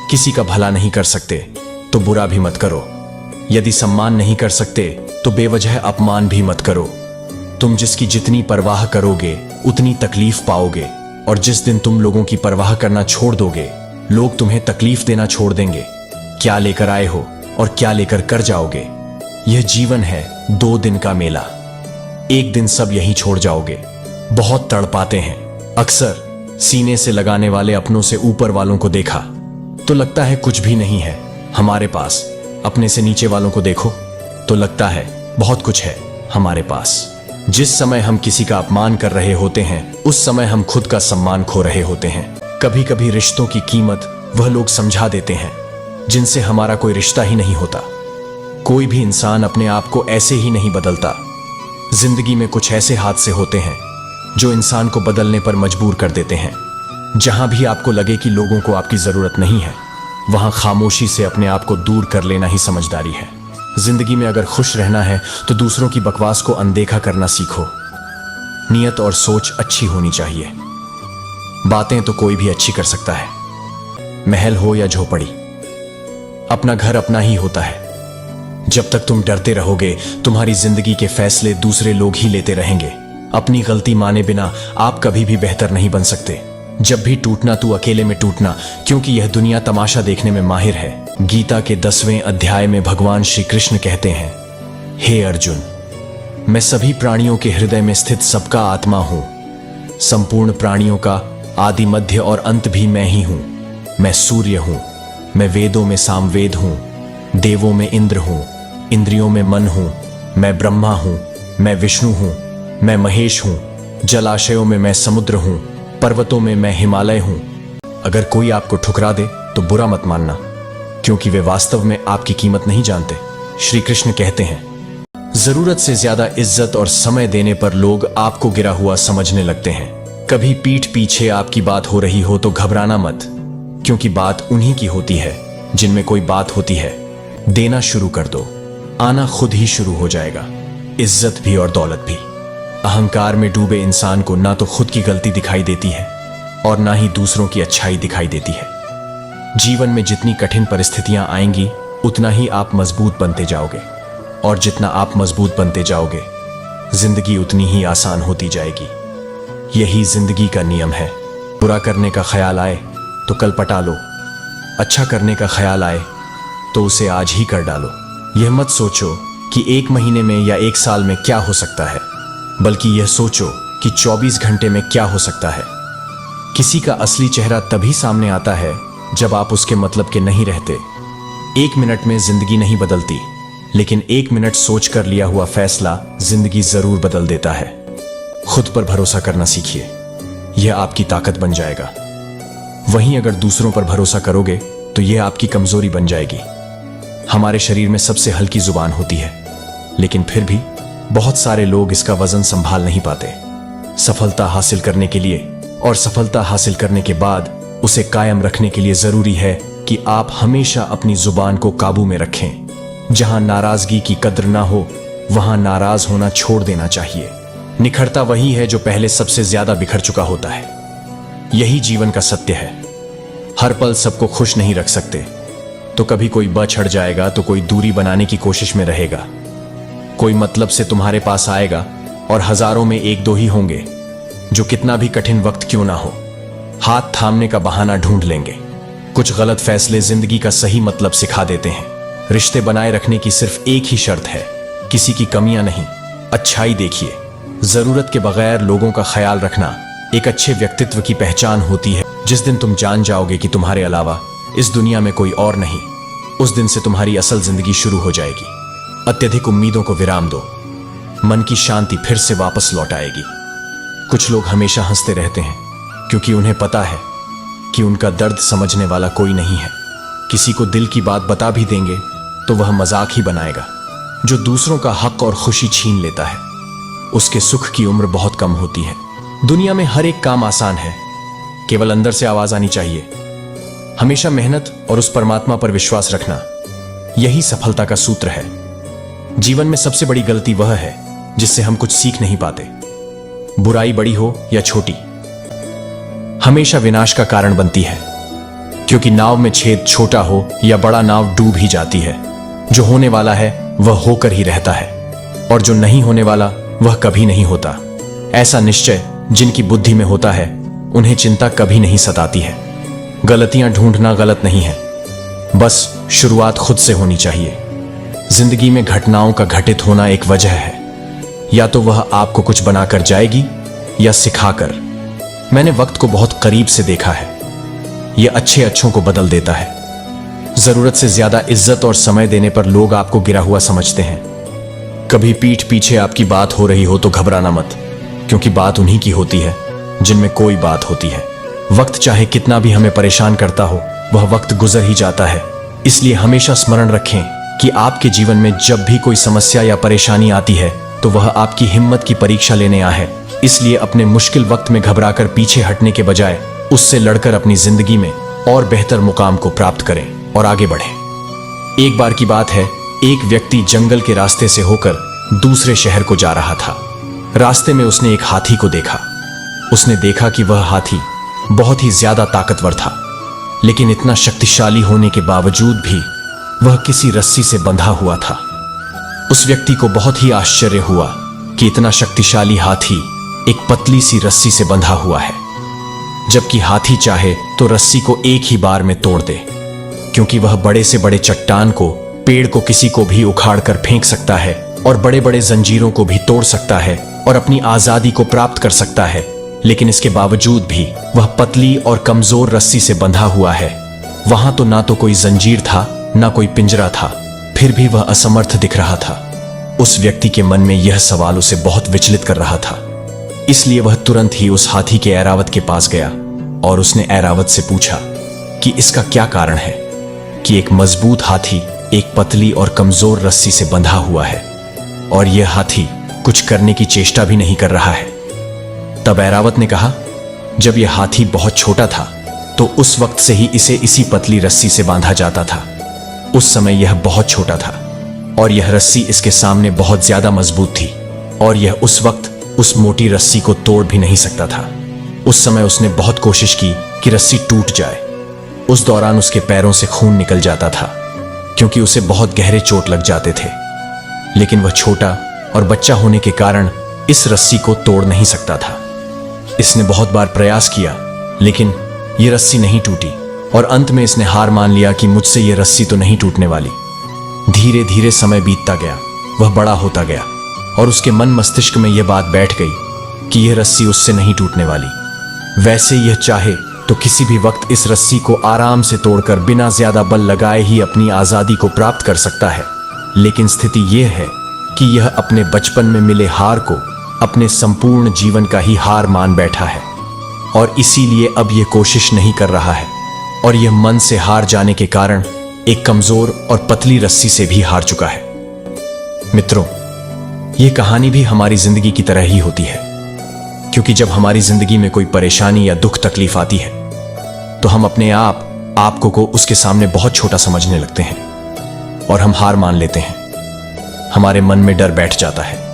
किसी का भला नहीं कर सकते तो बुरा भी मत करो। यदि सम्मान नहीं कर सकते तो बेवजह अपमान भी मत करो। तुम जिसकी जितनी परवाह करोगे उतनी तकलीफ पाओगे, और जिस दिन तुम लोगों की परवाह करना छोड़ दोगे लोग तुम्हें तकलीफ देना छोड़ देंगे। क्या लेकर आए हो और क्या लेकर कर जाओगे? यह जीवन है 2 दिन का मेला, एक दिन सब यहीं छोड़ जाओगे। बहुत तड़पाते हैं। अक्सर सीने से लगाने वाले अपनों से ऊपर वालों को देखा तो लगता है कुछ भी नहीं है हमारे पास। अपने से नीचे वालों को देखो तो लगता है बहुत कुछ है हमारे पास। जिस समय हम किसी का अपमान कर रहे होते हैं उस समय हम खुद का सम्मान खो रहे होते हैं। कभी कभी रिश्तों की कीमत वह लोग समझा देते हैं जिनसे हमारा कोई रिश्ता ही नहीं होता। कोई भी इंसान अपने आप को ऐसे ही नहीं बदलता। जिंदगी में कुछ ऐसे हादसे होते हैं जो इंसान को बदलने पर मजबूर कर देते हैं। जहां भी आपको लगे कि लोगों को आपकी जरूरत नहीं है, वहां खामोशी से अपने आप को दूर कर लेना ही समझदारी है। जिंदगी में अगर खुश रहना है तो दूसरों की बकवास को अनदेखा करना सीखो। नियत और सोच अच्छी होनी चाहिए। बातें तो कोई भी अच्छी कर सकता है, महल हो या झोपड़ी, अपना घर अपना ही होता है। जब तक तुम डरते रहोगे तुम्हारी जिंदगी के फैसले दूसरे लोग ही लेते रहेंगे। अपनी गलती माने बिना आप कभी भी बेहतर नहीं बन सकते। जब भी टूटना तू अकेले में टूटना, क्योंकि यह दुनिया तमाशा देखने में माहिर है। गीता के 10वें अध्याय में भगवान श्री कृष्ण कहते हैं, हे अर्जुन, मैं सभी प्राणियों के हृदय में स्थित सबका आत्मा हूं। संपूर्ण प्राणियों का आदि मध्य और अंत भी मैं ही हूं। मैं सूर्य हूं, मैं वेदों में सामवेद हूं, देवों में इंद्र हूं, इंद्रियों में मन हूं, मैं ब्रह्मा हूं, मैं विष्णु हूं, मैं महेश हूं, जलाशयों में मैं समुद्र हूं, पर्वतों में मैं हिमालय हूं। अगर कोई आपको ठुकरा दे तो बुरा मत मानना, क्योंकि वे वास्तव में आपकी कीमत नहीं जानते। श्री कृष्ण कहते हैं, जरूरत से ज्यादा इज्जत और समय देने पर लोग आपको गिरा हुआ समझने लगते हैं। कभी पीठ पीछे आपकी बात हो रही हो तो घबराना मत, क्योंकि बात उन्हीं की होती है जिनमें कोई बात होती है। देना शुरू कर दो, आना खुद ही शुरू हो जाएगा, इज्जत भी और दौलत भी। अहंकार में डूबे इंसान को ना तो खुद की गलती दिखाई देती है और ना ही दूसरों की अच्छाई दिखाई देती है। जीवन में जितनी कठिन परिस्थितियां आएंगी उतना ही आप मजबूत बनते जाओगे, और जितना आप मजबूत बनते जाओगे जिंदगी उतनी ही आसान होती जाएगी। यही जिंदगी का नियम है। बुरा करने का ख्याल आए तो कल पटा लो, अच्छा करने का ख्याल आए तो उसे आज ही कर डालो। यह मत सोचो कि 1 महीने में या 1 साल में क्या हो सकता है, बल्कि यह सोचो कि 24 घंटे में क्या हो सकता है। किसी का असली चेहरा तभी सामने आता है जब आप उसके मतलब के नहीं रहते। 1 मिनट में जिंदगी नहीं बदलती, लेकिन 1 मिनट सोच कर लिया हुआ फैसला जिंदगी जरूर बदल देता है। खुद पर भरोसा करना सीखिए, यह आपकी ताकत बन जाएगा। वहीं अगर दूसरों पर भरोसा करोगे तो यह आपकी कमजोरी बन जाएगी। हमारे शरीर में सबसे हल्की जुबान होती है, लेकिन फिर भी बहुत सारे लोग इसका वजन संभाल नहीं पाते। सफलता हासिल करने के लिए और सफलता हासिल करने के बाद उसे कायम रखने के लिए जरूरी है कि आप हमेशा अपनी जुबान को काबू में रखें। जहां नाराजगी की कद्र ना हो वहां नाराज होना छोड़ देना चाहिए। निखरता वही है जो पहले सबसे ज्यादा बिखर चुका होता है। यही जीवन का सत्य है। हर पल सबको खुश नहीं रख सकते, तो कभी कोई बछड़ जाएगा तो कोई दूरी बनाने की कोशिश में रहेगा। कोई मतलब से तुम्हारे पास आएगा और हजारों में 1-2 ही होंगे जो कितना भी कठिन वक्त क्यों ना हो हाथ थामने का बहाना ढूंढ लेंगे। कुछ गलत फैसले जिंदगी का सही मतलब सिखा देते हैं। रिश्ते बनाए रखने की सिर्फ एक ही शर्त है, किसी की कमियां नहीं, अच्छाई देखिए। जरूरत के बगैर लोगों का ख्याल रखना एक अच्छे व्यक्तित्व की पहचान होती है। जिस दिन तुम जान जाओगे कि तुम्हारे अलावा इस दुनिया में कोई और नहीं, उस दिन से तुम्हारी असल जिंदगी शुरू हो जाएगी। अत्यधिक उम्मीदों को विराम दो, मन की शांति फिर से वापस लौट आएगी। कुछ लोग हमेशा हंसते रहते हैं क्योंकि उन्हें पता है कि उनका दर्द समझने वाला कोई नहीं है। किसी को दिल की बात बता भी देंगे तो वह मजाक ही बनाएगा। जो दूसरों का हक और खुशी छीन लेता है उसके सुख की उम्र बहुत कम होती है। दुनिया में हर एक काम आसान है, केवल अंदर से आवाज आनी चाहिए। हमेशा मेहनत और उस परमात्मा पर विश्वास रखना, यही सफलता का सूत्र है। जीवन में सबसे बड़ी गलती वह है जिससे हम कुछ सीख नहीं पाते। बुराई बड़ी हो या छोटी, हमेशा विनाश का कारण बनती है। क्योंकि नाव में छेद छोटा हो या बड़ा, नाव डूब ही जाती है। जो होने वाला है वह होकर ही रहता है, और जो नहीं होने वाला वह कभी नहीं होता। ऐसा निश्चय जिनकी बुद्धि में होता है उन्हें चिंता कभी नहीं सताती है। गलतियां ढूंढना गलत नहीं है, बस शुरुआत खुद से होनी चाहिए। जिंदगी में घटनाओं का घटित होना एक वजह है, या तो वह आपको कुछ बनाकर जाएगी या सिखाकर। मैंने वक्त को बहुत करीब से देखा है, यह अच्छे अच्छों को बदल देता है। जरूरत से ज्यादा इज्जत और समय देने पर लोग आपको गिरा हुआ समझते हैं। कभी पीठ पीछे आपकी बात हो रही हो तो घबराना मत, क्योंकि बात उन्हीं की होती है जिनमें कोई बात होती है। वक्त चाहे कितना भी हमें परेशान करता हो, वह वक्त गुजर ही जाता है। इसलिए हमेशा स्मरण रखें कि आपके जीवन में जब भी कोई समस्या या परेशानी आती है तो वह आपकी हिम्मत की परीक्षा लेने आया है। इसलिए अपने मुश्किल वक्त में घबराकर पीछे हटने के बजाय उससे लड़कर अपनी जिंदगी में और बेहतर मुकाम को प्राप्त करें और आगे बढ़ें। एक बार की बात है, एक व्यक्ति जंगल के रास्ते से होकर दूसरे शहर को जा रहा था। रास्ते में उसने एक हाथी को देखा। उसने देखा कि वह हाथी बहुत ही ज्यादा ताकतवर था, लेकिन इतना शक्तिशाली होने के बावजूद भी वह किसी रस्सी से बंधा हुआ था। उस व्यक्ति को बहुत ही आश्चर्य हुआ कि इतना शक्तिशाली हाथी एक पतली सी रस्सी से बंधा हुआ है, जबकि हाथी चाहे तो रस्सी को एक ही बार में तोड़ दे, क्योंकि वह बड़े से बड़े चट्टान को, पेड़ को, किसी को भी उखाड़ कर फेंक सकता है और बड़े बड़े जंजीरों को भी तोड़ सकता है और अपनी आजादी को प्राप्त कर सकता है। लेकिन इसके बावजूद भी वह पतली और कमजोर रस्सी से बंधा हुआ है। वहां तो ना तो कोई जंजीर था, ना कोई पिंजरा था, फिर भी वह असमर्थ दिख रहा था। उस व्यक्ति के मन में यह सवाल उसे बहुत विचलित कर रहा था। इसलिए वह तुरंत ही उस हाथी के ऐरावत के पास गया और उसने ऐरावत से पूछा कि इसका क्या कारण है कि एक मजबूत हाथी एक पतली और कमजोर रस्सी से बंधा हुआ है और यह हाथी कुछ करने की चेष्टा भी नहीं कर रहा है। तब ऐरावत ने कहा, जब यह हाथी बहुत छोटा था तो उस वक्त से ही इसे इसी पतली रस्सी से बांधा जाता था। उस समय यह बहुत छोटा था और यह रस्सी इसके सामने बहुत ज्यादा मजबूत थी और यह उस वक्त उस मोटी रस्सी को तोड़ भी नहीं सकता था। उस समय उसने बहुत कोशिश की कि रस्सी टूट जाए। उस दौरान उसके पैरों से खून निकल जाता था, क्योंकि उसे बहुत गहरे चोट लग जाते थे। लेकिन वह छोटा और बच्चा होने के कारण इस रस्सी को तोड़ नहीं सकता था। इसने बहुत बार प्रयास किया, लेकिन यह रस्सी नहीं टूटी और अंत में इसने हार मान लिया कि मुझसे यह रस्सी तो नहीं टूटने वाली। धीरे धीरे समय बीतता गया, वह बड़ा होता गया और उसके मन मस्तिष्क में यह बात बैठ गई कि यह रस्सी उससे नहीं टूटने वाली। वैसे यह चाहे तो किसी भी वक्त इस रस्सी को आराम से तोड़कर बिना ज्यादा बल लगाए ही अपनी आजादी को प्राप्त कर सकता है। लेकिन स्थिति यह है कि यह अपने बचपन में मिले हार को अपने संपूर्ण जीवन का ही हार मान बैठा है और इसीलिए अब यह कोशिश नहीं कर रहा है और यह मन से हार जाने के कारण एक कमजोर और पतली रस्सी से भी हार चुका है। मित्रों, यह कहानी भी हमारी जिंदगी की तरह ही होती है, क्योंकि जब हमारी जिंदगी में कोई परेशानी या दुख तकलीफ आती है तो हम अपने आपको को उसके सामने बहुत छोटा समझने लगते हैं और हम हार मान लेते हैं। हमारे मन में डर बैठ जाता है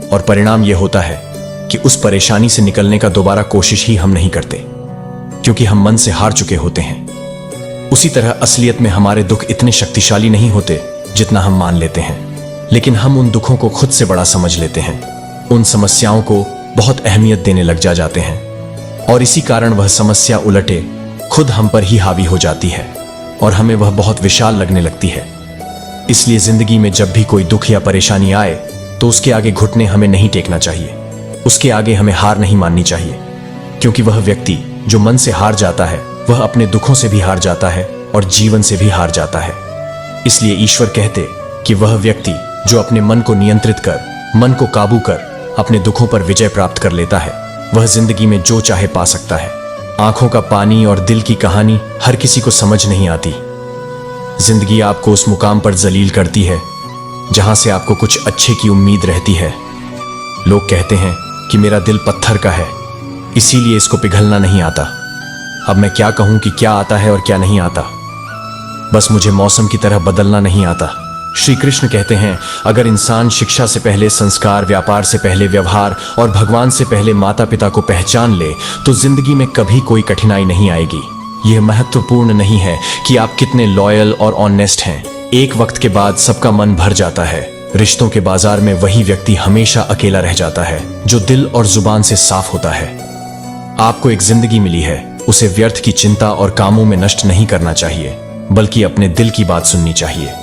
और परिणाम यह होता है कि उस परेशानी से निकलने का दोबारा कोशिश ही हम नहीं करते, क्योंकि हम मन से हार चुके होते हैं। उसी तरह असलियत में हमारे दुख इतने शक्तिशाली नहीं होते जितना हम मान लेते हैं, लेकिन हम उन दुखों को खुद से बड़ा समझ लेते हैं। उन समस्याओं को बहुत अहमियत देने लग जाते हैं और इसी कारण वह समस्या उलटे खुद हम पर ही हावी हो जाती है और हमें वह बहुत विशाल लगने लगती है। इसलिए जिंदगी में जब भी कोई दुख या परेशानी आए तो उसके आगे घुटने हमें नहीं टेकना चाहिए, उसके आगे हमें हार नहीं माननी चाहिए, क्योंकि वह व्यक्ति जो मन से हार जाता है वह अपने दुखों से भी हार जाता है और जीवन से भी हार जाता है। इसलिए ईश्वर कहते कि वह व्यक्ति जो अपने मन को नियंत्रित कर, मन को काबू कर अपने दुखों पर विजय प्राप्त कर लेता है, वह जिंदगी में जो चाहे पा सकता है। आंखों का पानी और दिल की कहानी हर किसी को समझ नहीं आती। जिंदगी आपको उस मुकाम पर जलील करती है जहां से आपको कुछ अच्छे की उम्मीद रहती है। लोग कहते हैं कि मेरा दिल पत्थर का है, इसीलिए इसको पिघलना नहीं आता। अब मैं क्या कहूं कि क्या आता है और क्या नहीं आता, बस मुझे मौसम की तरह बदलना नहीं आता। श्री कृष्ण कहते हैं, अगर इंसान शिक्षा से पहले संस्कार, व्यापार से पहले व्यवहार और भगवान से पहले माता पिता को पहचान ले तो जिंदगी में कभी कोई कठिनाई नहीं आएगी। यह महत्वपूर्ण नहीं है कि आप कितने लॉयल और ऑनेस्ट हैं। एक वक्त के बाद सबका मन भर जाता है। रिश्तों के बाजार में वही व्यक्ति हमेशा अकेला रह जाता है जो दिल और जुबान से साफ होता है। आपको एक जिंदगी मिली है, उसे व्यर्थ की चिंता और कामों में नष्ट नहीं करना चाहिए, बल्कि अपने दिल की बात सुननी चाहिए।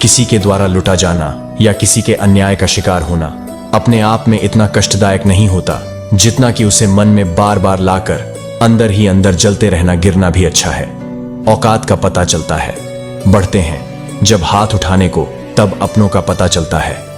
किसी के द्वारा लुटा जाना या किसी के अन्याय का शिकार होना अपने आप में इतना कष्टदायक नहीं होता जितना कि उसे मन में बार बार लाकर अंदर ही अंदर जलते रहना गिरना भी अच्छा है। औकात का पता चलता है, बढ़ते हैं जब हाथ उठाने को, तब अपनों का पता चलता है।